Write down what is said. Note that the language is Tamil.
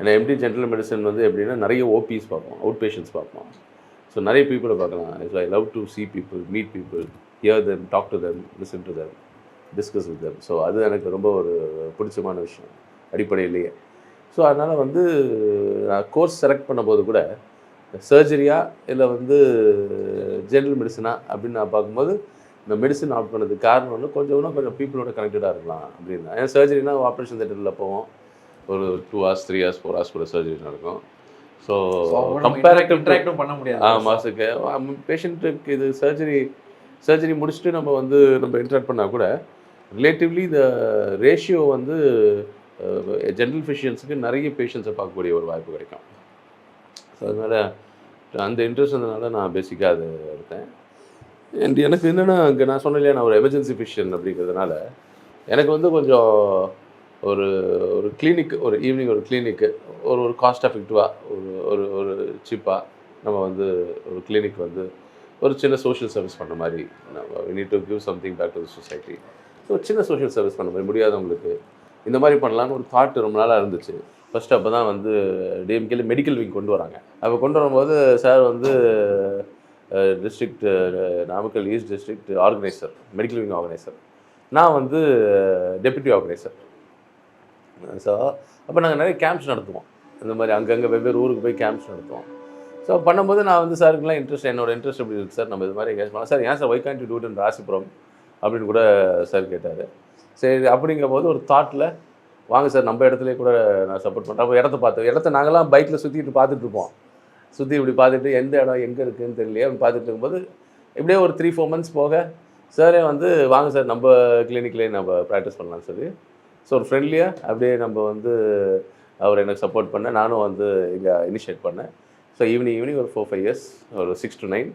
ஏன்னா எம்டி ஜென்ரல் மெடிசன் வந்து எப்படின்னா நிறைய ஓபிஸ் பார்ப்போம், அவுட் பேஷண்ட்ஸ் பார்ப்போம். ஸோ நிறைய பீப்புளை பார்க்கலாம். I love to see people, meet people, hear them, talk to them, listen to them, discuss with them. So அது எனக்கு ரொம்ப ஒரு பிடிச்சமான விஷயம் அடிப்படையிலேயே. ஸோ அதனால் வந்து நான் கோர்ஸ் செலக்ட் பண்ணும்போது கூட சர்ஜரியா இல்லை வந்து ஜென்ரல் மெடிசனா அப்படின்னு நான் பார்க்கும்போது இந்த மெடிசன் ஆப்ட் பண்ணதுக்கு காரணம் வந்து கொஞ்சம் பீப்புளோட கனெக்டடாக இருக்கலாம் அப்படின்னா. ஏன்னா சர்ஜரினா ஆப்ரேஷன் தேட்டரில் போவோம், ஒரு 2 hours 3 hours 4 hours கூட சர்ஜரி நடக்கும். ஸோ கம்பேரிட்டிவ் பண்ண முடியாது. மாதத்துக்கு பேஷண்ட்டுக்கு இது சர்ஜரி முடிச்சுட்டு நம்ம இன்ட்ராக்ட் பண்ணால் கூட ரிலேட்டிவ்லி இந்த ரேஷியோ வந்து ஜென்ரல் ஃபிஷியன்ஸுக்கு நிறைய பேஷண்ட்ஸை பார்க்கக்கூடிய ஒரு வாய்ப்பு கிடைக்கும். ஸோ அதனால் அந்த இன்ட்ரெஸ்ட் இருந்ததுனால நான் பேசிக்காக அது எடுத்தேன். அண்ட் எனக்கு என்னென்னா அங்கே நான் சொன்னேன் இல்லையா, நான் ஒரு எமர்ஜென்சி ஃபிஷியன் அப்படிங்கிறதுனால எனக்கு வந்து கொஞ்சம் ஒரு ஒரு கிளினிக், ஒரு ஈவினிங் ஒரு கிளினிக்கு ஒரு காஸ்ட் எஃபெக்டிவாக ஒரு ஒரு சீப்பாக நம்ம வந்து ஒரு கிளினிக் வந்து ஒரு சின்ன சோஷியல் சர்வீஸ் பண்ண மாதிரி, நம்ம we need to give something back to the society. So சின்ன சோஷியல் சர்வீஸ் பண்ண மாதிரி முடியாதவங்களுக்கு இந்த மாதிரி பண்ணலான்னு ஒரு தாட் ரொம்ப நாளாக இருந்துச்சு. ஃபஸ்ட்டு அப்போ தான் வந்து டிஎம்கேல மெடிக்கல் விங் கொண்டு வராங்க. அப்போ கொண்டு வரும்போது சார் வந்து district Namakkal east district organiser, medical wing organiser, நான் வந்து டெப்யூட்டி ஆர்கனைசர். ஸோ அப்போ நாங்கள் நிறைய கேம்ப்ஸ் நடத்துவோம், இந்த மாதிரி அங்கங்கே வெவ்வேறு ஊருக்கு போய் கேம்ப்ஸ் நடத்துவோம். ஸோ பண்ணும்போது நான் வந்து சாருக்குலாம் என்னோட இன்ட்ரெஸ்ட் எப்படி இருக்குது சார், நம்ம இது மாதிரி எங்கேயாச்சும் பண்ணலாம் சார், ஏன் sir why can't you do it in Rasipuram அப்படின்னு கூட சார் கேட்டார். சரி அப்படிங்கும்போது ஒரு தாட்டில் வாங்க சார் நம்ம இடத்துலேயே கூட நான் சப்போர்ட் பண்ணுறேன். அப்போ இடத்த நாங்களாம் பைக்கில் சுற்றிட்டு பார்த்துட்ருப்போம், சுற்றி இப்படி பார்த்துட்டு எந்த இடம் எங்கே இருக்குதுன்னு தெரியலையே அப்படின்னு பார்த்துட்டு இருக்கும்போது இப்படியே ஒரு 3-4 months போக சாரே வந்து வாங்க சார் நம்ம கிளினிக்லேயே நம்ம ப்ராக்டிஸ் பண்ணலாம்னு சொல்லி, ஸோ ஒரு ஃப்ரெண்ட்லியாக அப்படியே நம்ம வந்து அவர் எனக்கு சப்போர்ட் பண்ண, நானும் வந்து இங்கே இனிஷியேட் பண்ணேன். ஸோ ஈவினிங் ஒரு 4-5 years, ஒரு 6 to 9